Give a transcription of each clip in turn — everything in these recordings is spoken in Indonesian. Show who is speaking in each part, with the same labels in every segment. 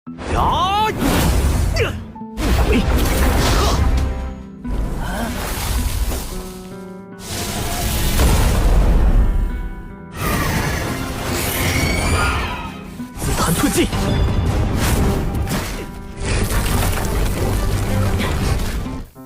Speaker 1: 呀！喂！子弹突进！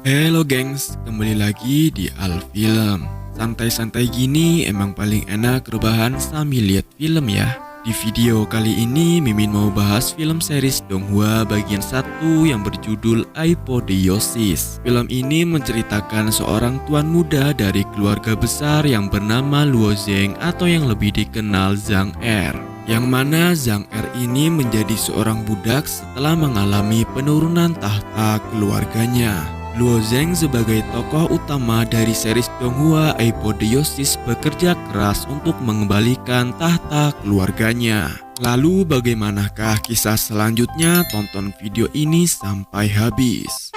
Speaker 2: Halo gengs, kembali lagi di Alfilm. Santai-santai gini emang paling enak rebahan sambil lihat film ya. Di video kali ini Mimin mau bahas film series Donghua bagian 1 yang berjudul Apotheosis. Film ini menceritakan seorang tuan muda dari keluarga besar yang bernama Luo Zheng atau yang lebih dikenal Zhang Er. Yang mana Zhang Er ini menjadi seorang budak setelah mengalami penurunan tahta keluarganya. Luo Zheng sebagai tokoh utama dari series Donghua Apotheosis bekerja keras untuk mengembalikan tahta keluarganya. Lalu bagaimanakah kisah selanjutnya? Tonton video ini sampai habis.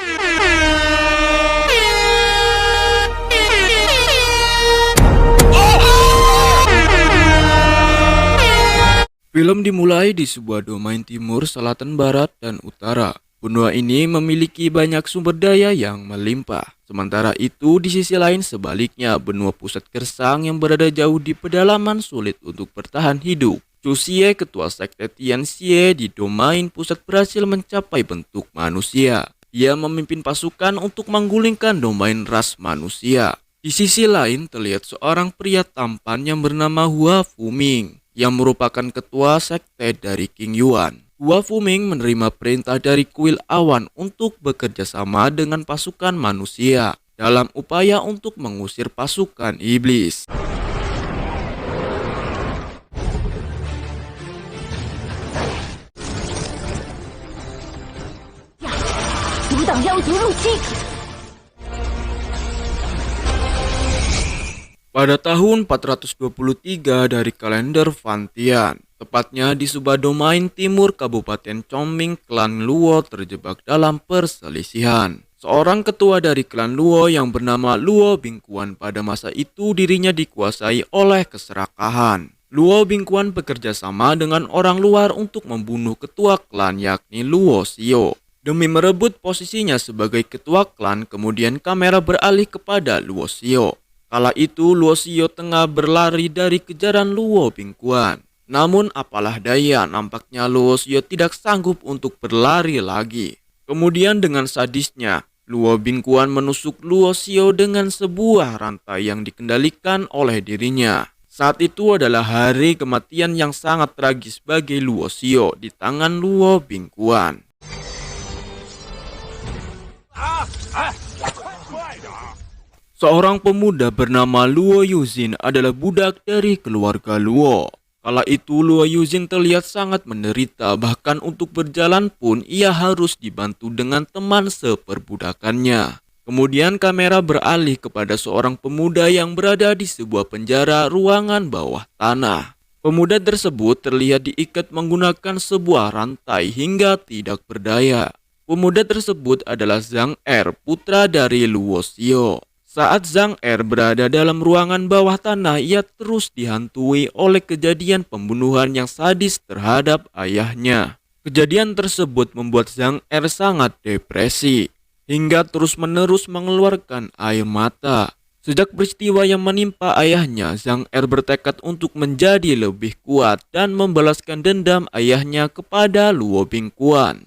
Speaker 2: Film dimulai di sebuah domain timur, selatan, barat, dan utara. Benua ini memiliki banyak sumber daya yang melimpah. Sementara itu, di sisi lain sebaliknya, benua pusat gersang yang berada jauh di pedalaman sulit untuk bertahan hidup. Chu Xie, ketua sekte Tianxie di domain pusat, berhasil mencapai bentuk manusia. Dia memimpin pasukan untuk menggulingkan domain ras manusia. Di sisi lain, terlihat seorang pria tampan yang bernama Hua Fuming, yang merupakan ketua sekte dari King Yuan. Hua Fuming menerima perintah dari kuil awan untuk bekerja sama dengan pasukan manusia dalam upaya untuk mengusir pasukan iblis.
Speaker 3: 阻挡妖族入侵。
Speaker 2: Pada tahun 423 dari kalender Fantian, tepatnya di sebuah domain timur Kabupaten Chongming, klan Luo terjebak dalam perselisihan. Seorang ketua dari klan Luo yang bernama Luo Bingquan pada masa itu dirinya dikuasai oleh keserakahan. Luo Bingquan bekerja sama dengan orang luar untuk membunuh ketua klan yakni Luo Xiao. Demi merebut posisinya sebagai ketua klan, kemudian kamera beralih kepada Luo Xiao. Kala itu Luo Xiao tengah berlari dari kejaran Luo Bingquan. Namun apalah daya, nampaknya Luo Xiao tidak sanggup untuk berlari lagi. Kemudian dengan sadisnya, Luo Bingquan menusuk Luo Xiao dengan sebuah rantai yang dikendalikan oleh dirinya. Saat itu adalah hari kematian yang sangat tragis bagi Luo Xiao di tangan Luo Bingquan. Seorang pemuda bernama Luo Yuzin adalah budak dari keluarga Luo. Kala itu Luo Yuzin terlihat sangat menderita, bahkan untuk berjalan pun ia harus dibantu dengan teman seperbudakannya. Kemudian kamera beralih kepada seorang pemuda yang berada di sebuah penjara ruangan bawah tanah. Pemuda tersebut terlihat diikat menggunakan sebuah rantai hingga tidak berdaya. Pemuda tersebut adalah Zhang Er, putra dari Luo Xiao. Saat Zhang Er berada dalam ruangan bawah tanah, ia terus dihantui oleh kejadian pembunuhan yang sadis terhadap ayahnya. Kejadian tersebut membuat Zhang Er sangat depresi, hingga terus-menerus mengeluarkan air mata. Sejak peristiwa yang menimpa ayahnya, Zhang Er bertekad untuk menjadi lebih kuat dan membalaskan dendam ayahnya kepada Luo Bingquan.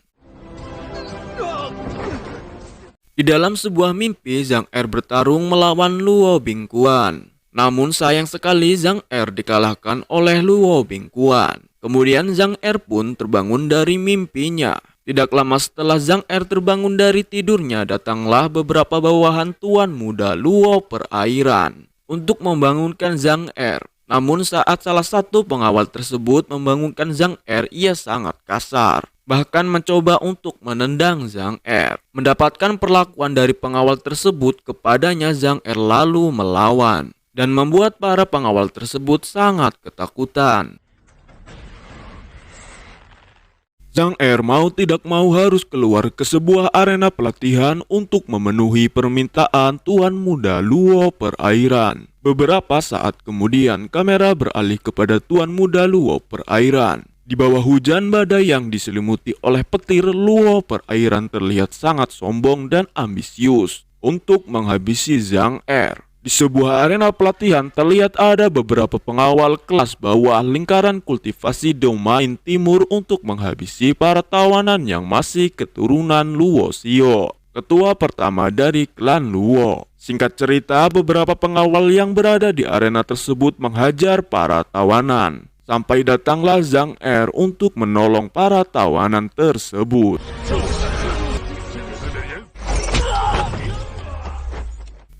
Speaker 2: Di dalam sebuah mimpi, Zhang Er bertarung melawan Luo Bingquan. Namun sayang sekali Zhang Er dikalahkan oleh Luo Bingquan. Kemudian Zhang Er pun terbangun dari mimpinya. Tidak lama setelah Zhang Er terbangun dari tidurnya, datanglah beberapa bawahan tuan muda Luo perairan untuk membangunkan Zhang Er. Namun saat salah satu pengawal tersebut membangunkan Zhang Er, ia sangat kasar, bahkan mencoba untuk menendang Zhang Er. Mendapatkan perlakuan dari pengawal tersebut kepadanya, Zhang Er lalu melawan dan membuat para pengawal tersebut sangat ketakutan. Zhang Er mau tidak mau harus keluar ke sebuah arena pelatihan untuk memenuhi permintaan tuan muda Luo perairan. Beberapa saat kemudian kamera beralih kepada tuan muda Luo perairan. Di bawah hujan badai yang diselimuti oleh petir, Luo perairan terlihat sangat sombong dan ambisius untuk menghabisi Zhang Er. Di sebuah arena pelatihan terlihat ada beberapa pengawal kelas bawah lingkaran kultivasi domain timur untuk menghabisi para tawanan yang masih keturunan Luo Xio, ketua pertama dari klan Luo. Singkat cerita, beberapa pengawal yang berada di arena tersebut menghajar para tawanan. Sampai datanglah Zhang Er untuk menolong para tawanan tersebut.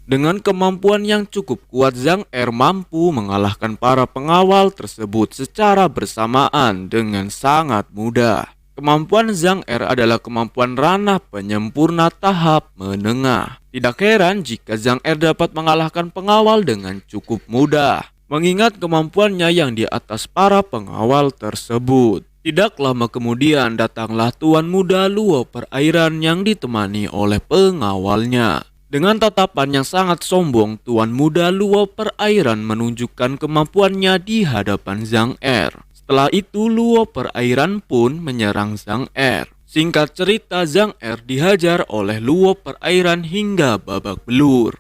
Speaker 2: Dengan kemampuan yang cukup kuat, Zhang Er mampu mengalahkan para pengawal tersebut secara bersamaan dengan sangat mudah. Kemampuan Zhang Er adalah kemampuan ranah penyempurna tahap menengah. Tidak heran jika Zhang Er dapat mengalahkan pengawal dengan cukup mudah, mengingat kemampuannya yang di atas para pengawal tersebut. Tidak lama kemudian datanglah Tuan Muda Luo Perairan yang ditemani oleh pengawalnya. Dengan tatapan yang sangat sombong, Tuan Muda Luo Perairan menunjukkan kemampuannya di hadapan Zhang Er. Setelah itu, Luo Perairan pun menyerang Zhang Er. Singkat cerita, Zhang Er dihajar oleh Luo Perairan hingga babak belur.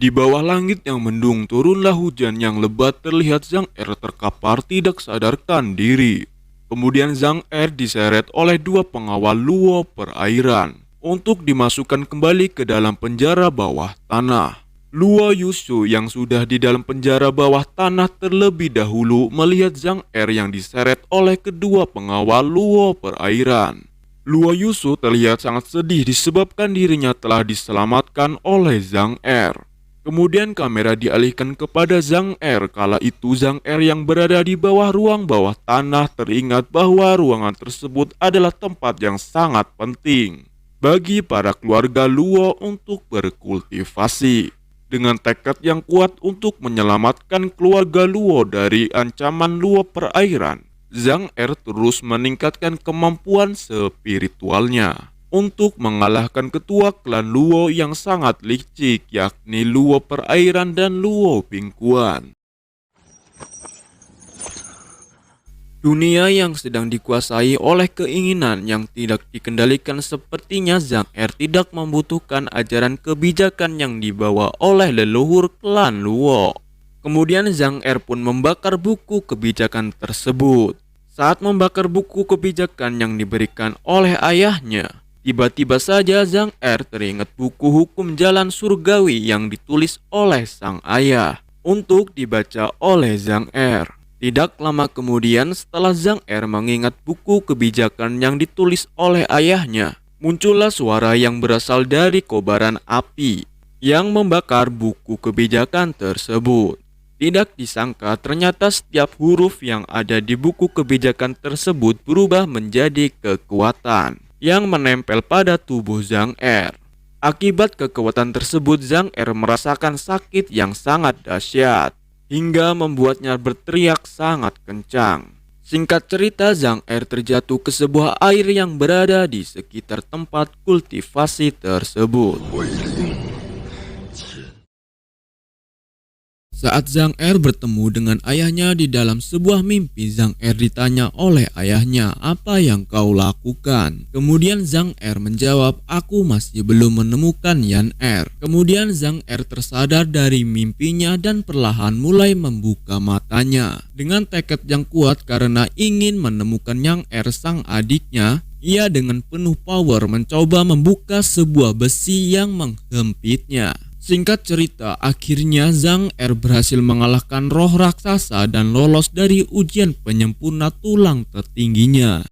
Speaker 2: Di bawah langit yang mendung, turunlah hujan yang lebat. Terlihat Zhang Er terkapar tidak sadarkan diri. Kemudian Zhang Er diseret oleh dua pengawal Luo Perairan untuk dimasukkan kembali ke dalam penjara bawah tanah. Luo Yushu yang sudah di dalam penjara bawah tanah terlebih dahulu melihat Zhang Er yang diseret oleh kedua pengawal Luo Perairan. Luo Yushu terlihat sangat sedih disebabkan dirinya telah diselamatkan oleh Zhang Er. Kemudian kamera dialihkan kepada Zhang Er. Kala itu Zhang Er yang berada di bawah ruang bawah tanah teringat bahwa ruangan tersebut adalah tempat yang sangat penting bagi para keluarga Luo untuk berkultivasi. Dengan tekad yang kuat untuk menyelamatkan keluarga Luo dari ancaman Luo Perairan, Zhang Er terus meningkatkan kemampuan spiritualnya untuk mengalahkan ketua klan Luo yang sangat licik, yakni Luo Perairan dan Luo Bingkuan. Dunia yang sedang dikuasai oleh keinginan yang tidak dikendalikan, sepertinya Zhang Er tidak membutuhkan ajaran kebijakan yang dibawa oleh leluhur klan Luo. Kemudian Zhang Er pun membakar buku kebijakan tersebut. Saat membakar buku kebijakan yang diberikan oleh ayahnya, tiba-tiba saja Zhang Er teringat buku hukum jalan surgawi yang ditulis oleh sang ayah untuk dibaca oleh Zhang Er. Tidak lama kemudian setelah Zhang Er mengingat buku kebijakan yang ditulis oleh ayahnya, muncullah suara yang berasal dari kobaran api yang membakar buku kebijakan tersebut. Tidak disangka ternyata setiap huruf yang ada di buku kebijakan tersebut berubah menjadi kekuatan yang menempel pada tubuh Zhang Er. Akibat kekuatan tersebut, Zhang Er merasakan sakit yang sangat dahsyat hingga membuatnya berteriak sangat kencang. Singkat cerita, Zhang Er terjatuh ke sebuah air yang berada di sekitar tempat kultivasi tersebut. Saat Zhang Er bertemu dengan ayahnya di dalam sebuah mimpi, Zhang Er ditanya oleh ayahnya, "Apa yang kau lakukan?" Kemudian Zhang Er menjawab, "Aku masih belum menemukan Yan Er." Kemudian Zhang Er tersadar dari mimpinya dan perlahan mulai membuka matanya. Dengan tekad yang kuat karena ingin menemukan Yang Er sang adiknya, ia dengan penuh power mencoba membuka sebuah besi yang menghempitnya. Singkat cerita, akhirnya Zhang Er berhasil mengalahkan roh raksasa dan lolos dari ujian penyempurna tulang tertingginya.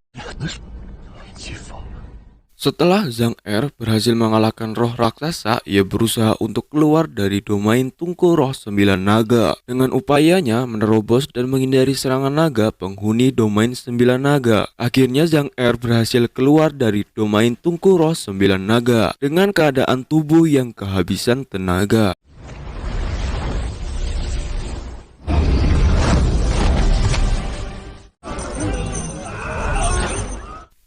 Speaker 2: Setelah Zhang Er berhasil mengalahkan roh raksasa, ia berusaha untuk keluar dari domain tungku roh 9 naga. Dengan upayanya menerobos dan menghindari serangan naga penghuni domain 9 naga. Akhirnya Zhang Er berhasil keluar dari domain tungku roh 9 naga dengan keadaan tubuh yang kehabisan tenaga.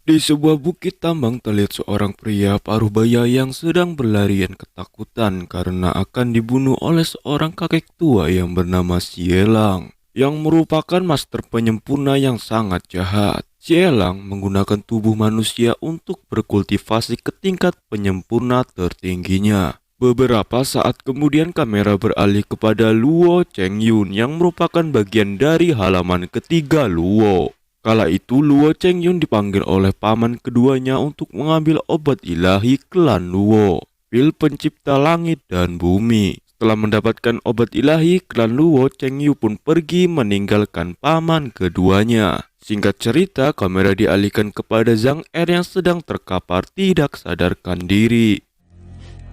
Speaker 2: Di sebuah bukit tambang terlihat seorang pria paruh baya yang sedang berlarian ketakutan karena akan dibunuh oleh seorang kakek tua yang bernama Sielang, yang merupakan master penyempurna yang sangat jahat. Sielang menggunakan tubuh manusia untuk berkultivasi ke tingkat penyempurna tertingginya. Beberapa saat kemudian kamera beralih kepada Luo Chengyun yang merupakan bagian dari halaman ketiga Luo. Kala itu Luo Chengyun dipanggil oleh paman keduanya untuk mengambil obat ilahi klan Luo, pil pencipta langit dan bumi. Setelah mendapatkan obat ilahi, klan Luo Chengyu pun pergi meninggalkan paman keduanya. Singkat cerita, kamera dialihkan kepada Zhang Er yang sedang terkapar tidak sadarkan diri.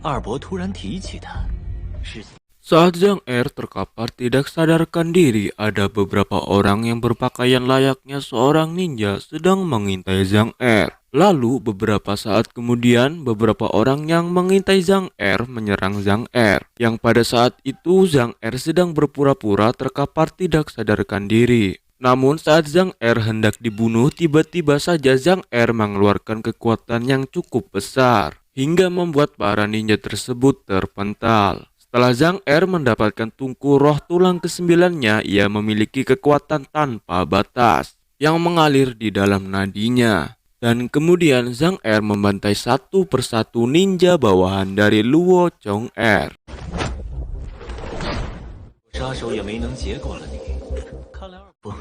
Speaker 1: 二伯突然提起他，是
Speaker 2: Saat Zhang Er terkapar tidak sadarkan diri, ada beberapa orang yang berpakaian layaknya seorang ninja sedang mengintai Zhang Er. Lalu beberapa saat kemudian, beberapa orang yang mengintai Zhang Er menyerang Zhang Er. Yang pada saat itu Zhang Er sedang berpura-pura terkapar tidak sadarkan diri. Namun saat Zhang Er hendak dibunuh, tiba-tiba saja Zhang Er mengeluarkan kekuatan yang cukup besar, hingga membuat para ninja tersebut terpental. Setelah Zhang Er mendapatkan tungku roh tulang kesembilannya, ia memiliki kekuatan tanpa batas yang mengalir di dalam nadinya. Dan kemudian Zhang Er membantai satu persatu ninja bawahan dari Luo Chong Er.
Speaker 1: 杀手也没能结果了你，看来二伯。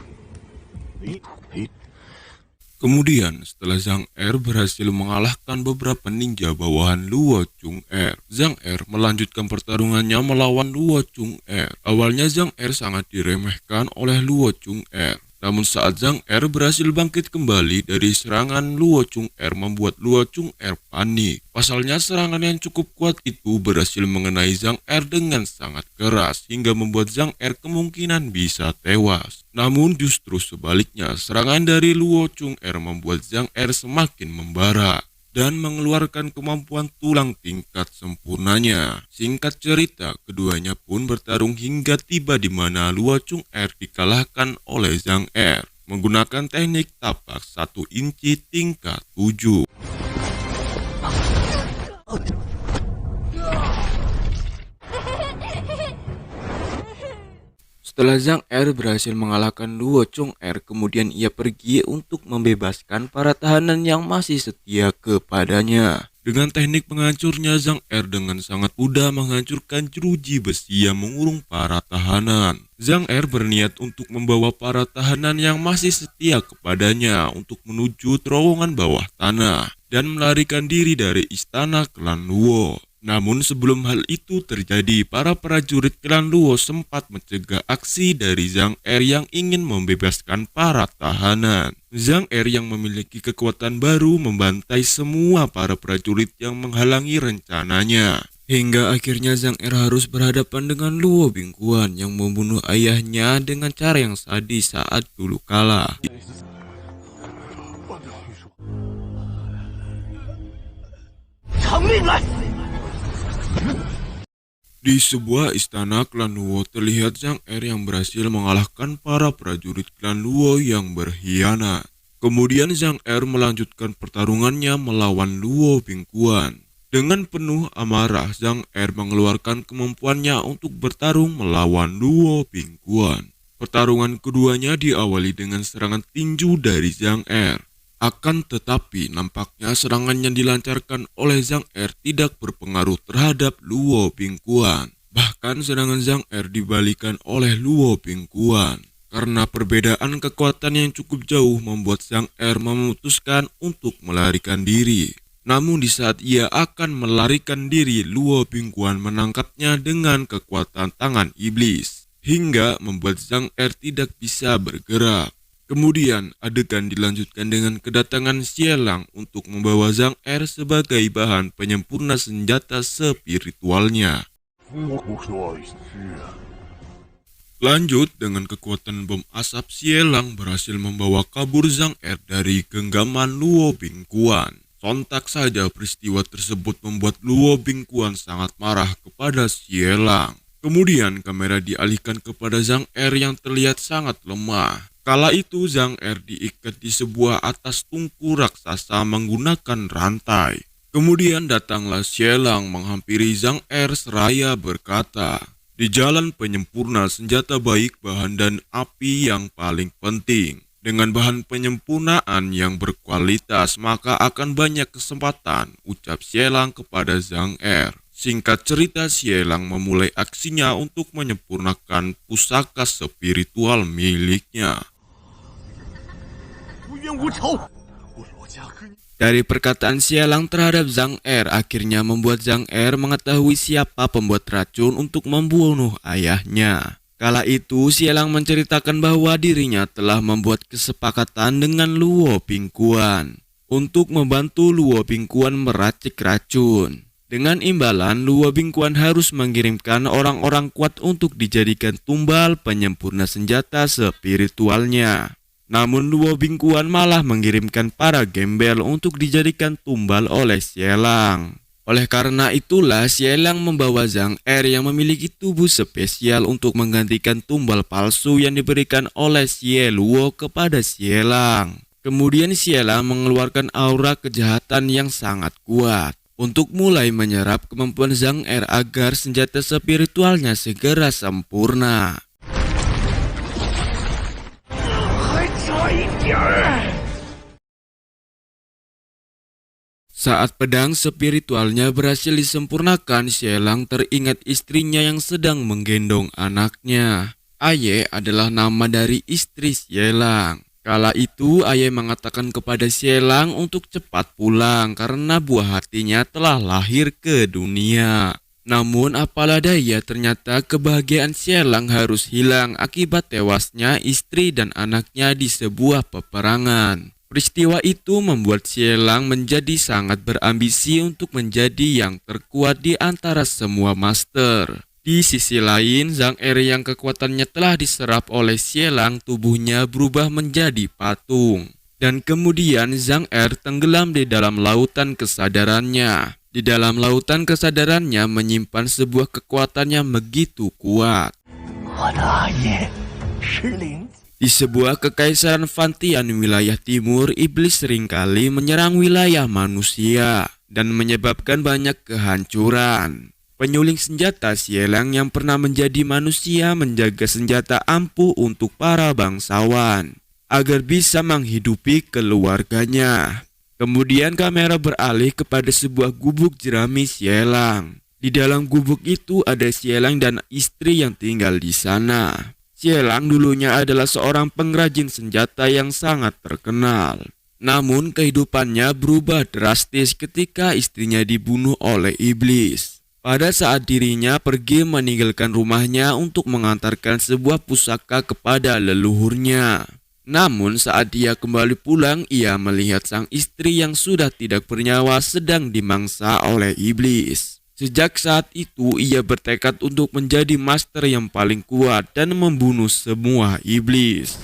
Speaker 2: Kemudian setelah Zhang Er berhasil mengalahkan beberapa ninja bawahan Luo Chung Er, Zhang Er melanjutkan pertarungannya melawan Luo Chung Er. Awalnya Zhang Er sangat diremehkan oleh Luo Chung Er. Namun saat Zhang Er berhasil bangkit kembali dari serangan Luo Chung Er membuat Luo Chung Er panik. Pasalnya serangan yang cukup kuat itu berhasil mengenai Zhang Er dengan sangat keras hingga membuat Zhang Er kemungkinan bisa tewas. Namun justru sebaliknya, serangan dari Luo Chung Er membuat Zhang Er semakin membara dan mengeluarkan kemampuan tulang tingkat sempurnanya. Singkat cerita, keduanya pun bertarung hingga tiba di mana Luo Chung Er dikalahkan oleh Zhang Er menggunakan teknik tapak 1 inci tingkat 7. Setelah Zhang Er berhasil mengalahkan Luo Chung Er, kemudian ia pergi untuk membebaskan para tahanan yang masih setia kepadanya. Dengan teknik penghancurnya, Zhang Er dengan sangat mudah menghancurkan jeruji besi yang mengurung para tahanan. Zhang Er berniat untuk membawa para tahanan yang masih setia kepadanya untuk menuju terowongan bawah tanah dan melarikan diri dari istana klan Luo. Namun sebelum hal itu terjadi, para prajurit klan Luo sempat mencegah aksi dari Zhang Er yang ingin membebaskan para tahanan. Zhang Er yang memiliki kekuatan baru membantai semua para prajurit yang menghalangi rencananya. Hingga akhirnya Zhang Er harus berhadapan dengan Luo Bingguan yang membunuh ayahnya dengan cara yang sadis saat dulu kala. Di sebuah istana klan Luo terlihat Zhang Er yang berhasil mengalahkan para prajurit klan Luo yang berkhianat. Kemudian Zhang Er melanjutkan pertarungannya melawan Luo Bingguan. Dengan penuh amarah, Zhang Er mengeluarkan kemampuannya untuk bertarung melawan Luo Bingguan. Pertarungan keduanya diawali dengan serangan tinju dari Zhang Er. Akan tetapi nampaknya serangan yang dilancarkan oleh Zhang Er tidak berpengaruh terhadap Luo Bingguan. Bahkan serangan Zhang Er dibalikan oleh Luo Bingguan. Karena perbedaan kekuatan yang cukup jauh membuat Zhang Er memutuskan untuk melarikan diri. Namun di saat ia akan melarikan diri, Luo Bingguan menangkapnya dengan kekuatan tangan iblis, hingga membuat Zhang Er tidak bisa bergerak. Kemudian adegan dilanjutkan dengan kedatangan Sielang untuk membawa Zhang Er sebagai bahan penyempurna senjata spiritualnya. Lanjut, dengan kekuatan bom asap, Sielang berhasil membawa kabur Zhang Er dari genggaman Luo Bingguan. Sontak saja peristiwa tersebut membuat Luo Bingguan sangat marah kepada Sielang. Kemudian kamera dialihkan kepada Zhang Er yang terlihat sangat lemah. Kala itu Zhang Er diikat di sebuah atas tungku raksasa menggunakan rantai. Kemudian datanglah Xielang menghampiri Zhang Er seraya berkata, "Di jalan penyempurna senjata baik bahan dan api yang paling penting. Dengan bahan penyempurnaan yang berkualitas maka akan banyak kesempatan," ucap Xielang kepada Zhang Er. Singkat cerita, Xielang memulai aksinya untuk menyempurnakan pusaka spiritual miliknya. Dari perkataan Xielang terhadap Zhang Er akhirnya membuat Zhang Er mengetahui siapa pembuat racun untuk membunuh ayahnya. Kala itu Xielang menceritakan bahwa dirinya telah membuat kesepakatan dengan Luo Bingquan untuk membantu Luo Bingquan meracik racun. Dengan imbalan, Luo Bingquan harus mengirimkan orang-orang kuat untuk dijadikan tumbal penyempurna senjata spiritualnya. Namun Luo Bingquan malah mengirimkan para gembel untuk dijadikan tumbal oleh Xielang. Oleh karena itulah Xielang membawa Zhang Er yang memiliki tubuh spesial untuk menggantikan tumbal palsu yang diberikan oleh Xie Luo kepada Xielang. Kemudian Xielang mengeluarkan aura kejahatan yang sangat kuat untuk mulai menyerap kemampuan Zhang Er agar senjata spiritualnya segera sempurna. Saat pedang spiritualnya berhasil disempurnakan, Xielang teringat istrinya yang sedang menggendong anaknya. Aye adalah nama dari istri Xielang. Kala itu Aye mengatakan kepada Xielang untuk cepat pulang karena buah hatinya telah lahir ke dunia. Namun apalah daya, ternyata kebahagiaan Xielang harus hilang akibat tewasnya istri dan anaknya di sebuah peperangan. Peristiwa itu membuat Xielang menjadi sangat berambisi untuk menjadi yang terkuat di antara semua master. Di sisi lain, Zhang Er yang kekuatannya telah diserap oleh Xielang, tubuhnya berubah menjadi patung. Dan kemudian Zhang Er tenggelam di dalam lautan kesadarannya. Di dalam lautan kesadarannya menyimpan sebuah kekuatan yang begitu kuat. Di sebuah kekaisaran Fantian wilayah timur, iblis seringkali menyerang wilayah manusia dan menyebabkan banyak kehancuran. Penyuling senjata Xielang yang pernah menjadi manusia menjaga senjata ampuh untuk para bangsawan agar bisa menghidupi keluarganya. Kemudian kamera beralih kepada sebuah gubuk jerami Xielang. Di dalam gubuk itu ada Xielang dan istri yang tinggal di sana. Xielang dulunya adalah seorang pengrajin senjata yang sangat terkenal. Namun kehidupannya berubah drastis ketika istrinya dibunuh oleh iblis. Pada saat dirinya pergi meninggalkan rumahnya untuk mengantarkan sebuah pusaka kepada leluhurnya. Namun saat dia kembali pulang, ia melihat sang istri yang sudah tidak bernyawa sedang dimangsa oleh iblis. Sejak saat itu ia bertekad untuk menjadi master yang paling kuat dan membunuh semua iblis.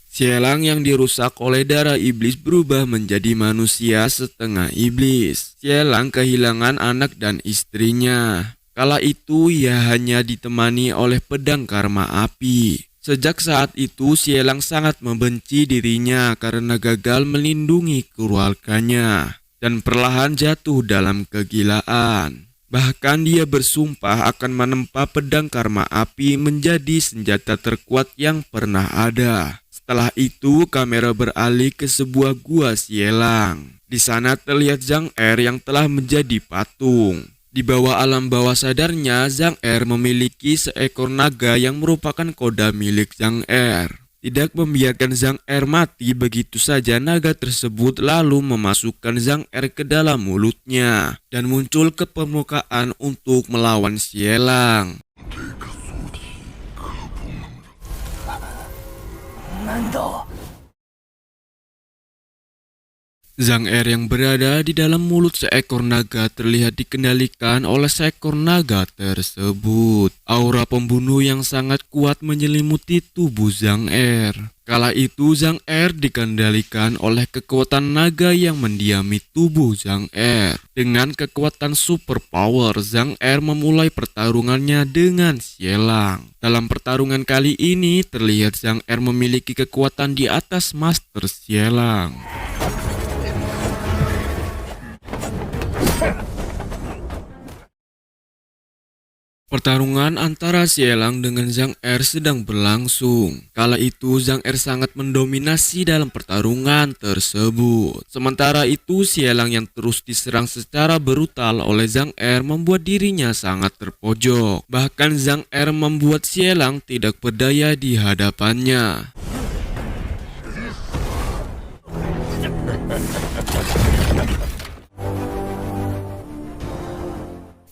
Speaker 2: Xielang yang dirusak oleh darah iblis berubah menjadi manusia setengah iblis. Xielang kehilangan anak dan istrinya. Kala itu ia hanya ditemani oleh pedang karma api. Sejak saat itu Xielang sangat membenci dirinya karena gagal melindungi keluarganya dan perlahan jatuh dalam kegilaan. Bahkan dia bersumpah akan menempa pedang karma api menjadi senjata terkuat yang pernah ada. Setelah itu, kamera beralih ke sebuah gua Xielang. Di sana terlihat Zhang Er yang telah menjadi patung. Di bawah alam bawah sadarnya, Zhang Er memiliki seekor naga yang merupakan koda milik Zhang Er. Tidak membiarkan Zhang Er mati begitu saja, naga tersebut lalu memasukkan Zhang Er ke dalam mulutnya dan muncul ke permukaan untuk melawan Xielang. Zhang Er yang berada di dalam mulut seekor naga terlihat dikendalikan oleh seekor naga tersebut. Aura pembunuh yang sangat kuat menyelimuti tubuh Zhang Er. Kala itu Zhang Er dikendalikan oleh kekuatan naga yang mendiami tubuh Zhang Er. Dengan kekuatan super power, Zhang Er memulai pertarungannya dengan Xielang. Dalam pertarungan kali ini terlihat Zhang Er memiliki kekuatan di atas Master Xielang. Pertarungan antara Xielang dengan Zhang Er sedang berlangsung. Kala itu Zhang Er sangat mendominasi dalam pertarungan tersebut. Sementara itu Xielang yang terus diserang secara brutal oleh Zhang Er membuat dirinya sangat terpojok. Bahkan Zhang Er membuat Xielang tidak berdaya di hadapannya.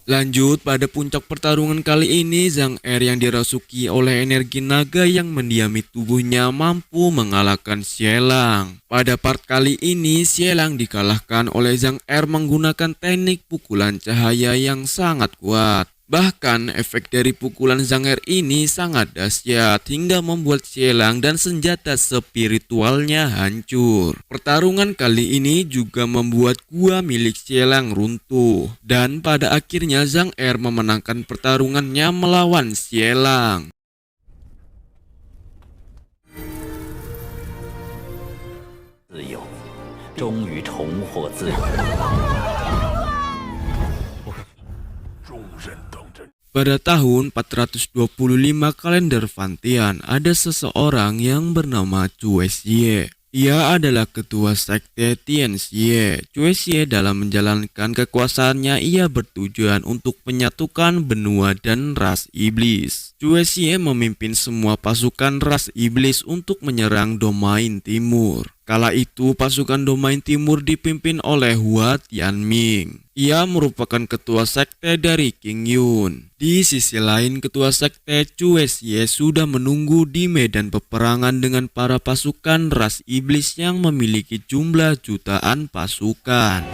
Speaker 2: Lanjut, pada puncak pertarungan kali ini, Zhang Er yang dirasuki oleh energi naga yang mendiami tubuhnya mampu mengalahkan Xielang. Pada part kali ini, Xielang dikalahkan oleh Zhang Er menggunakan teknik pukulan cahaya yang sangat kuat. Bahkan, efek dari pukulan Zhang Er ini sangat dahsyat hingga membuat Xielang dan senjata spiritualnya hancur. Pertarungan kali ini juga membuat gua milik Xielang runtuh. Dan pada akhirnya Zhang Er memenangkan pertarungannya melawan Xielang.
Speaker 1: 自由，终于重获自由。
Speaker 2: Pada tahun 425 kalender Fantian, ada seseorang yang bernama Cue Xie. Ia adalah ketua sekte Tianxie. Cue Xie dalam menjalankan kekuasaannya, ia bertujuan untuk menyatukan benua dan ras iblis. Cue Xie memimpin semua pasukan ras iblis untuk menyerang domain timur. Kala itu pasukan domain timur dipimpin oleh Hua Tianming. Ia merupakan ketua sekte dari King Yun. Di sisi lain, ketua sekte Cue Xie sudah menunggu di medan peperangan dengan para pasukan ras iblis yang memiliki jumlah jutaan pasukan.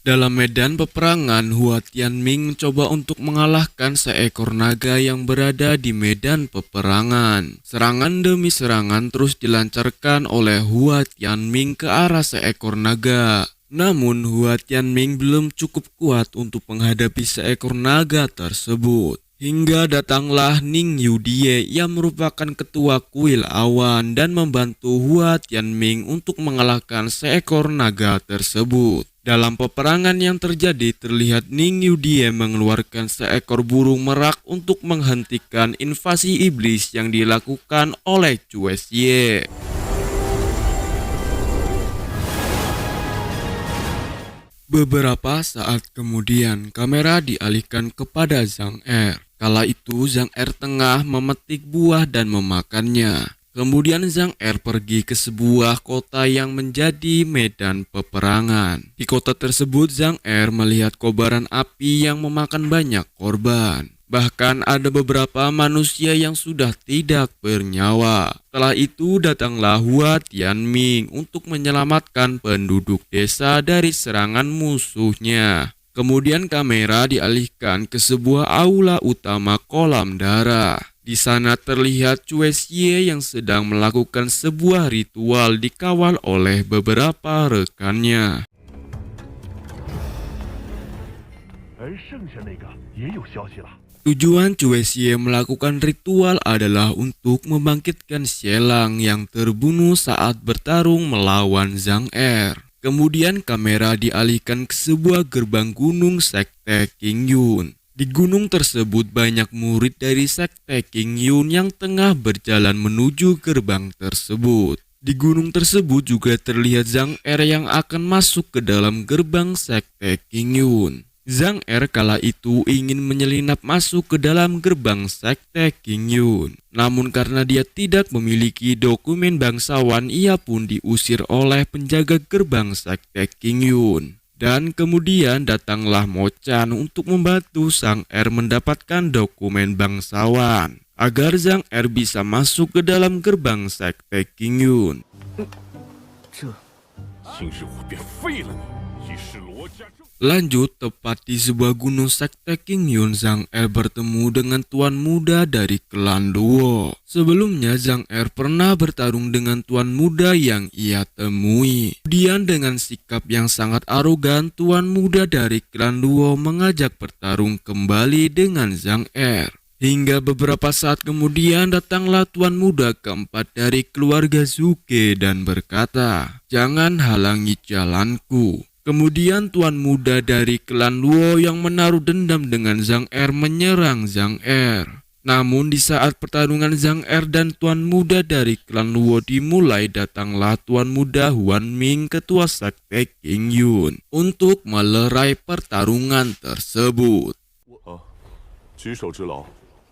Speaker 2: Dalam medan peperangan, Hua Tianming mencoba untuk mengalahkan seekor naga yang berada di medan peperangan. Serangan demi serangan terus dilancarkan oleh Hua Tianming ke arah seekor naga. Namun Hua Tianming belum cukup kuat untuk menghadapi seekor naga tersebut. Hingga datanglah Ning Yudie yang merupakan ketua kuil awan dan membantu Hua Tianming untuk mengalahkan seekor naga tersebut. Dalam peperangan yang terjadi terlihat Ning Yudie mengeluarkan seekor burung merak untuk menghentikan invasi iblis yang dilakukan oleh Cue Xie. Beberapa saat kemudian kamera dialihkan kepada Zhang Er. Kala itu Zhang Er tengah memetik buah dan memakannya. Kemudian Zhang Er pergi ke sebuah kota yang menjadi medan peperangan. Di kota tersebut Zhang Er melihat kobaran api yang memakan banyak korban. Bahkan ada beberapa manusia yang sudah tidak bernyawa. Setelah itu datanglah Hua Tianming untuk menyelamatkan penduduk desa dari serangan musuhnya. Kemudian kamera dialihkan ke sebuah aula utama kolam darah. Di sana terlihat Cue Xie yang sedang melakukan sebuah ritual dikawal oleh beberapa rekannya. Tujuan Cue Xie melakukan ritual adalah untuk membangkitkan Xielang yang terbunuh saat bertarung melawan Zhang Er. Kemudian kamera dialihkan ke sebuah gerbang gunung sekte King Yun. Di gunung tersebut banyak murid dari sekte King Yun yang tengah berjalan menuju gerbang tersebut. Di gunung tersebut juga terlihat Zhang Er yang akan masuk ke dalam gerbang sekte King Yun. Zhang Er kala itu ingin menyelinap masuk ke dalam gerbang sekte King Yun. Namun karena dia tidak memiliki dokumen bangsawan, ia pun diusir oleh penjaga gerbang sekte King Yun. Dan kemudian datanglah Mo Chan untuk membantu Zhang Er mendapatkan dokumen bangsawan. agar Zhang Er bisa masuk ke dalam gerbang sekte King Yun.
Speaker 4: 秦始皇便废了你，以示罗家正。
Speaker 2: Lanjut, tepat di sebuah gunung sekte King Yun, Zhang Er bertemu dengan tuan muda dari klan Luo. Sebelumnya, Zhang Er pernah bertarung dengan tuan muda yang ia temui. Kemudian dengan sikap yang sangat arogan, tuan muda dari klan Luo mengajak bertarung kembali dengan Zhang Er. Hingga beberapa saat kemudian datanglah tuan muda keempat dari keluarga Zuge dan berkata, "Jangan halangi jalanku." Kemudian tuan muda dari klan Luo yang menaruh dendam dengan Zhang Er menyerang Zhang Er. Namun di saat pertarungan Zhang Er dan tuan muda dari klan Luo dimulai, datanglah tuan muda Huan Ming, ketua sekte King Yun, untuk melerai pertarungan tersebut.
Speaker 4: 举手之劳，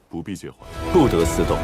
Speaker 4: 不必介怀。
Speaker 1: 不得私动，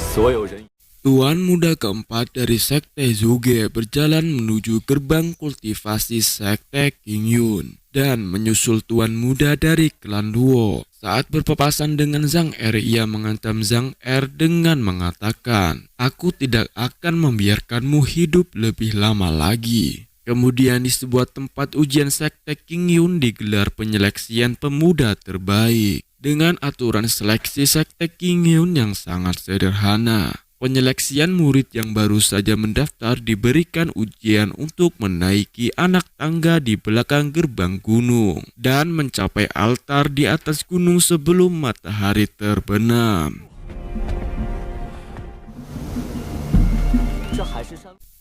Speaker 1: 所有人。
Speaker 2: Tuan muda keempat dari sekte Zuge berjalan menuju gerbang kultivasi sekte King Yun dan menyusul tuan muda dari klan Luo. Saat berpapasan dengan Zhang Er, ia mengancam Zhang Er dengan mengatakan, "Aku tidak akan membiarkanmu hidup lebih lama lagi." Kemudian di sebuah tempat ujian sekte King Yun digelar penyeleksian pemuda terbaik. Dengan aturan seleksi sekte King Yun yang sangat sederhana, penyeleksian murid yang baru saja mendaftar diberikan ujian untuk menaiki anak tangga di belakang gerbang gunung dan mencapai altar di atas gunung sebelum matahari terbenam.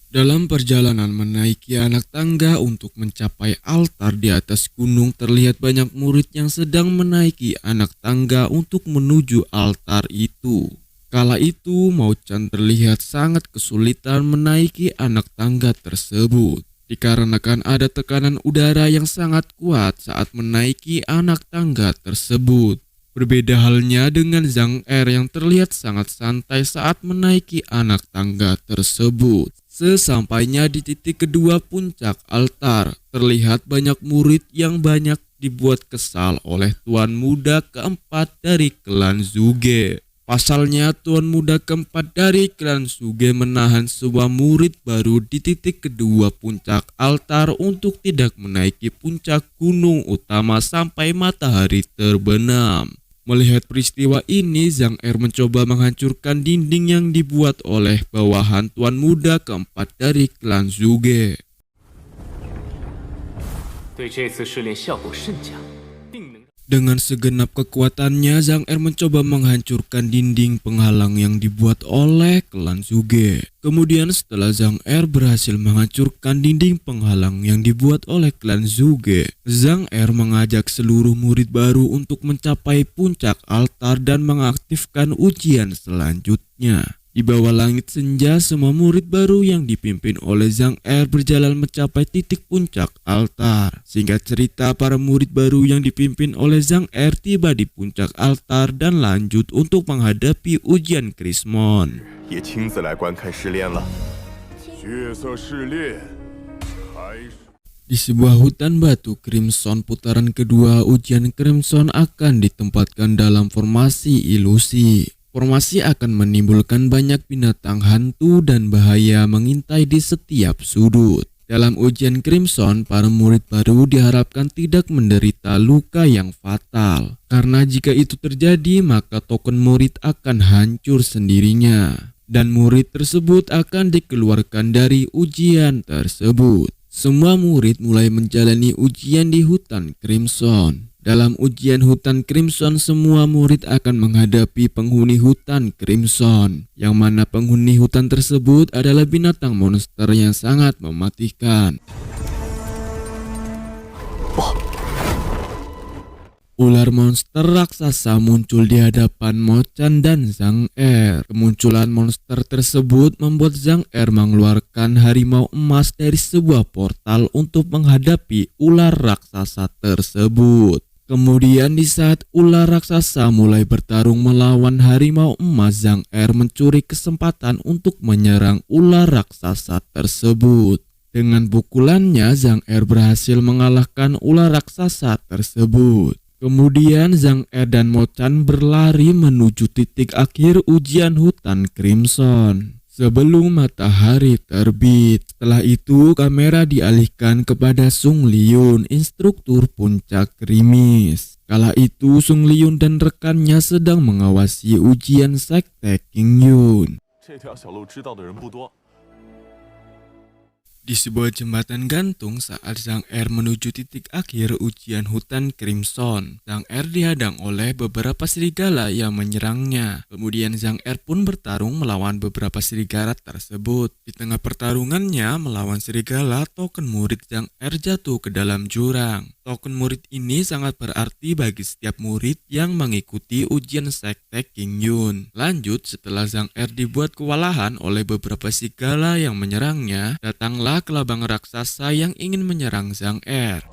Speaker 2: Dalam perjalanan menaiki anak tangga untuk mencapai altar di atas gunung, terlihat banyak murid yang sedang menaiki anak tangga untuk menuju altar itu. Kala itu, Mao Chan terlihat sangat kesulitan menaiki anak tangga tersebut, dikarenakan ada tekanan udara yang sangat kuat saat menaiki anak tangga tersebut. Berbeda halnya dengan Zhang Er yang terlihat sangat santai saat menaiki anak tangga tersebut. Sesampainya di titik kedua puncak altar, terlihat banyak murid yang banyak dibuat kesal oleh tuan muda keempat dari klan Zuge. Pasalnya, tuan muda keempat dari klan Zuge menahan sebuah murid baru di titik kedua puncak altar untuk tidak menaiki puncak gunung utama sampai matahari terbenam. Melihat peristiwa ini, Zhang Er mencoba menghancurkan dinding yang dibuat oleh bawahan tuan muda keempat dari klan Zuge.
Speaker 5: 对这次试炼效果甚佳，定能。
Speaker 2: Dengan segenap kekuatannya, Zhang Er mencoba menghancurkan dinding penghalang yang dibuat oleh klan Zuge. Kemudian setelah Zhang Er berhasil menghancurkan dinding penghalang yang dibuat oleh klan Zuge, Zhang Er mengajak seluruh murid baru untuk mencapai puncak altar dan mengaktifkan ujian selanjutnya. Di bawah langit senja, semua murid baru yang dipimpin oleh Zhang Er berjalan mencapai titik puncak altar. Singkat cerita, para murid baru yang dipimpin oleh Zhang Er tiba di puncak altar dan lanjut untuk menghadapi ujian Krismon.
Speaker 4: 也亲自来观看试炼了。血色试炼开始。
Speaker 2: Di sebuah hutan batu Crimson, putaran kedua ujian Crimson akan ditempatkan dalam formasi ilusi. Formasi akan menimbulkan banyak binatang hantu dan bahaya mengintai di setiap sudut. Dalam ujian Crimson, para murid baru diharapkan tidak menderita luka yang fatal. Karena jika itu terjadi, maka token murid akan hancur sendirinya. Dan murid tersebut akan dikeluarkan dari ujian tersebut. Semua murid mulai menjalani ujian di hutan Crimson. Dalam ujian hutan Crimson, semua murid akan menghadapi penghuni hutan Crimson, yang mana penghuni hutan tersebut adalah binatang monster yang sangat mematikan. Ular monster raksasa muncul di hadapan Mao Chan dan Zhang Er. Kemunculan monster tersebut membuat Zhang Er mengeluarkan harimau emas dari sebuah portal untuk menghadapi ular raksasa tersebut. Kemudian di saat ular raksasa mulai bertarung melawan harimau emas, Zhang Er mencuri kesempatan untuk menyerang ular raksasa tersebut. Dengan pukulannya, Zhang Er berhasil mengalahkan ular raksasa tersebut. Kemudian Zhang Er dan Mo Chan berlari menuju titik akhir ujian hutan Crimson sebelum matahari terbit. Setelah itu kamera dialihkan kepada Sung Liun, instruktur puncak krimis. Kala itu Sung Liun dan rekannya sedang mengawasi ujian sekte King Yun.
Speaker 4: 这条小路知道的人不多。
Speaker 2: Di sebuah jembatan gantung saat Zhang Er menuju titik akhir ujian hutan Crimson, Zhang Er dihadang oleh beberapa serigala yang menyerangnya. Kemudian Zhang Er pun bertarung melawan beberapa serigala tersebut. Di tengah pertarungannya melawan serigala, token murid Zhang Er jatuh ke dalam jurang. Token murid ini sangat berarti bagi setiap murid yang mengikuti ujian sekte King Yun. Lanjut, setelah Zhang Er dibuat kewalahan oleh beberapa serigala yang menyerangnya, datanglah kelabang raksasa yang ingin menyerang Zhang Er.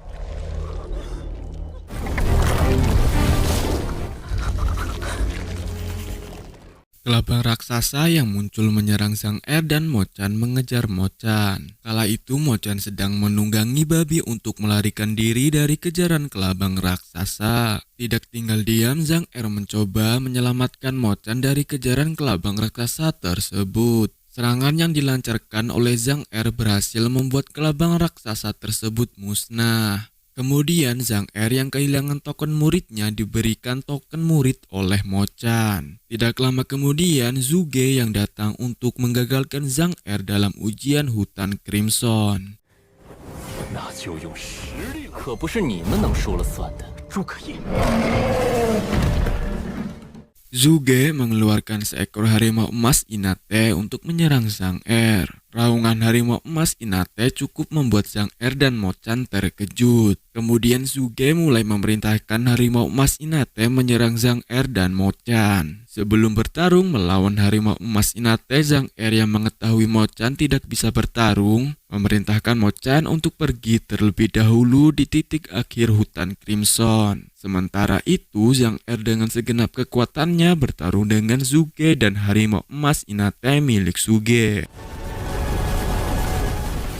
Speaker 2: Kelabang raksasa yang muncul menyerang Zhang Er dan Mo Chan mengejar Mo Chan. Kala itu Mo Chan sedang menunggangi babi untuk melarikan diri dari kejaran kelabang raksasa. Tidak tinggal diam, Zhang Er mencoba menyelamatkan Mo Chan dari kejaran kelabang raksasa tersebut. Serangan yang dilancarkan oleh Zhang Er berhasil membuat kelabang raksasa tersebut musnah. Kemudian Zhang Er yang kehilangan token muridnya diberikan token murid oleh Mo Chan. Tidak lama kemudian Zhuge yang datang untuk menggagalkan Zhang Er dalam ujian hutan Crimson.
Speaker 1: 那就用实力了，可不是你们能说了算的。诸葛爷，
Speaker 2: Zhuge mengeluarkan seekor harimau emas Inate untuk menyerang Zhang Er. Raungan harimau emas Inate cukup membuat Zhang Er dan Mo Chan terkejut. Kemudian Zhuge mulai memerintahkan harimau emas Inate menyerang Zhang Er dan Mo Chan. Sebelum bertarung melawan harimau emas Inate, Zhang Er yang mengetahui Mo Chan tidak bisa bertarung, memerintahkan Mo Chan untuk pergi terlebih dahulu di titik akhir hutan Crimson. Sementara itu, Zhang Er dengan segenap kekuatannya bertarung dengan Zhuge dan harimau emas Inate milik Zhuge.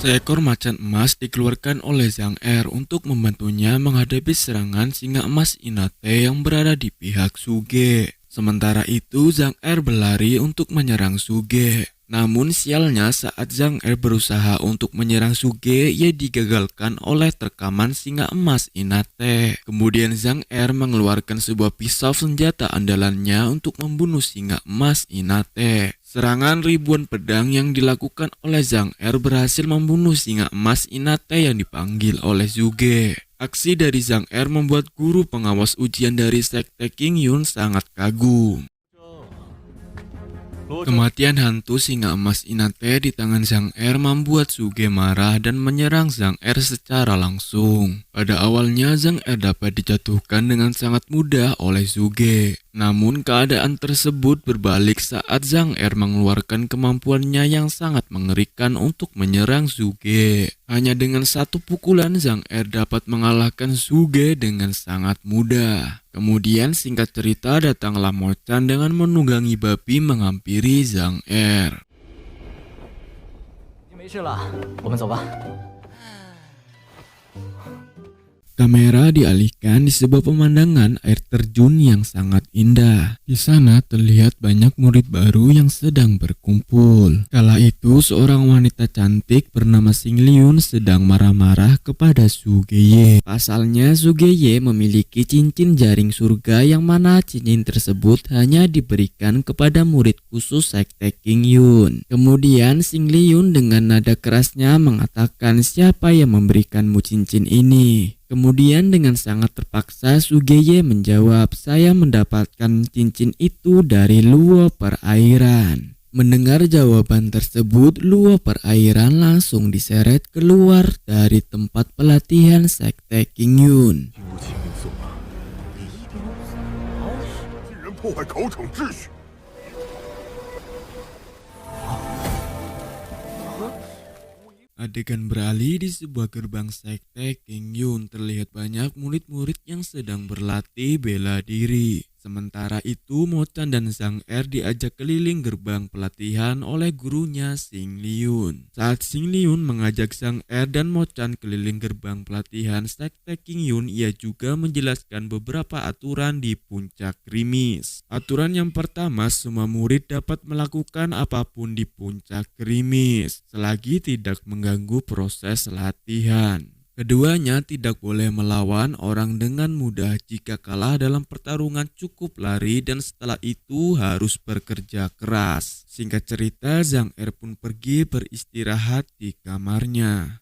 Speaker 2: Seekor macan emas dikeluarkan oleh Zhang Er untuk membantunya menghadapi serangan singa emas Inate yang berada di pihak Zhuge. Sementara itu, Zhang Er berlari untuk menyerang Zhuge. Namun sialnya saat Zhang Er berusaha untuk menyerang Zhuge, ia digagalkan oleh terkaman singa emas Inate. Kemudian Zhang Er mengeluarkan sebuah pisau senjata andalannya untuk membunuh singa emas Inate. Serangan ribuan pedang yang dilakukan oleh Zhang Er berhasil membunuh singa emas Inate yang dipanggil oleh Zhuge. Aksi dari Zhang Er membuat guru pengawas ujian dari sekte King Yun sangat kagum. Kematian hantu singa emas Inate di tangan Zhang Er membuat Zhuge marah dan menyerang Zhang Er secara langsung. Pada awalnya Zhang Er dapat dijatuhkan dengan sangat mudah oleh Zhuge. Namun keadaan tersebut berbalik saat Zhang Er mengeluarkan kemampuannya yang sangat mengerikan untuk menyerang Zhuge. Hanya dengan satu pukulan Zhang Er dapat mengalahkan Zhuge dengan sangat mudah. Kemudian singkat cerita datanglah Mo Chan dengan menunggangi babi menghampiri Zhang Er.
Speaker 1: 已经没事了，我们走吧。
Speaker 2: Kamera dialihkan di sebuah pemandangan air terjun yang sangat indah. Di sana terlihat banyak murid baru yang sedang berkumpul. Kala itu seorang wanita cantik bernama Xing Liun sedang marah-marah kepada Zhuge Ye. Pasalnya Zhuge Ye memiliki cincin jaring surga yang mana cincin tersebut hanya diberikan kepada murid khusus sekte King Yun. Kemudian Xing Liun dengan nada kerasnya mengatakan siapa yang memberikanmu cincin ini. Kemudian dengan sangat terpaksa Zhuge Ye menjawab, saya mendapatkan cincin itu dari luo perairan. Mendengar jawaban tersebut, luo perairan langsung diseret keluar dari tempat pelatihan sekte King Yun.
Speaker 4: 无情命送啊！你一定要死！竟然破坏考场秩序！
Speaker 2: Adegan beralih di sebuah gerbang sekte King Yun. Terlihat banyak murid-murid yang sedang berlatih bela diri. Sementara itu, Mo-chan dan Zhang Er diajak keliling gerbang pelatihan oleh gurunya Xing Liun. Saat Xing Liun mengajak Zhang Er dan Mo-chan keliling gerbang pelatihan Sekte King Yun, ia juga menjelaskan beberapa aturan di Puncak Gerimis. Aturan yang pertama, semua murid dapat melakukan apapun di Puncak Gerimis selagi tidak mengganggu proses latihan. Keduanya tidak boleh melawan orang dengan mudah. Jika kalah dalam pertarungan cukup lari dan setelah itu harus bekerja keras. Singkat cerita, Zhang Er pun pergi beristirahat di kamarnya.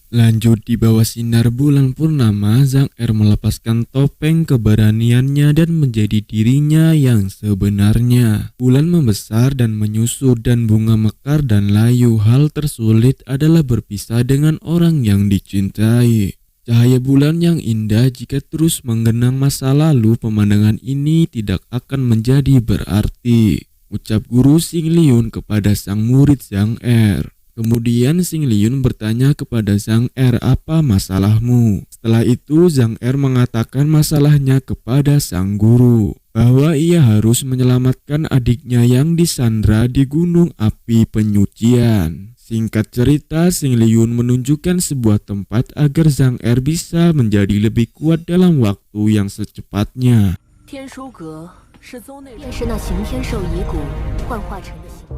Speaker 2: Lanjut, di bawah sinar bulan purnama, Zhang Er melepaskan topeng keberaniannya dan menjadi dirinya yang sebenarnya. Bulan membesar dan menyusut dan bunga mekar dan layu. Hal tersulit adalah berpisah dengan orang yang dicintai. Cahaya bulan yang indah, jika terus menggenang masa lalu, pemandangan ini tidak akan menjadi berarti, ucap guru Xing Liun kepada sang murid Zhang Er. Kemudian Xing Liun bertanya kepada Zhang Er, apa masalahmu? Setelah itu Zhang Er mengatakan masalahnya kepada sang guru, bahwa ia harus menyelamatkan adiknya yang disandra di gunung api penyucian. Singkat cerita, Xing Liun menunjukkan sebuah tempat agar Zhang Er bisa menjadi lebih kuat dalam waktu yang secepatnya.
Speaker 3: 天书阁是宗内，便是那刑天兽遗骨幻化成的形。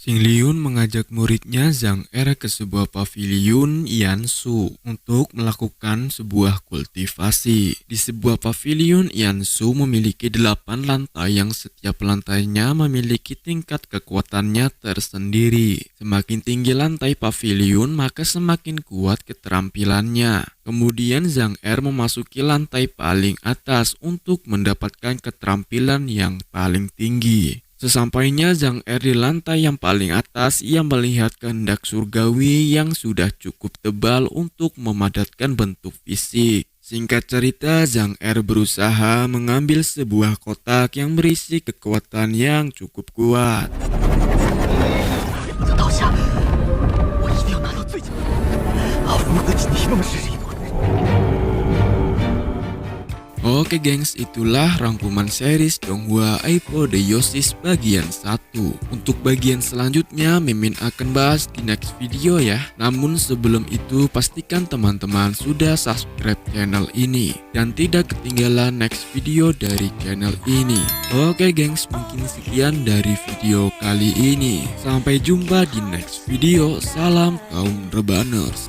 Speaker 2: Xing Liun mengajak muridnya Zhang Er ke sebuah paviliun Yansu untuk melakukan sebuah kultivasi. Di sebuah paviliun Yansu memiliki 8 lantai yang setiap lantainya memiliki tingkat kekuatannya tersendiri. Semakin tinggi lantai paviliun, maka semakin kuat keterampilannya. Kemudian Zhang Er memasuki lantai paling atas untuk mendapatkan keterampilan yang paling tinggi. Sesampainya Zhang Er di lantai yang paling atas, ia melihat kehendak surgawi yang sudah cukup tebal untuk memadatkan bentuk fisik. Singkat cerita, Zhang Er berusaha mengambil sebuah kotak yang berisi kekuatan yang cukup kuat. Oke gengs, itulah rangkuman series Donghua Aipo The Yoshis bagian 1. Untuk bagian selanjutnya Mimin akan bahas di next video ya. Namun sebelum itu pastikan teman-teman sudah subscribe channel ini dan tidak ketinggalan next video dari channel ini. Oke gengs, mungkin sekian dari video kali ini. Sampai jumpa di next video. Salam kaum rebaners.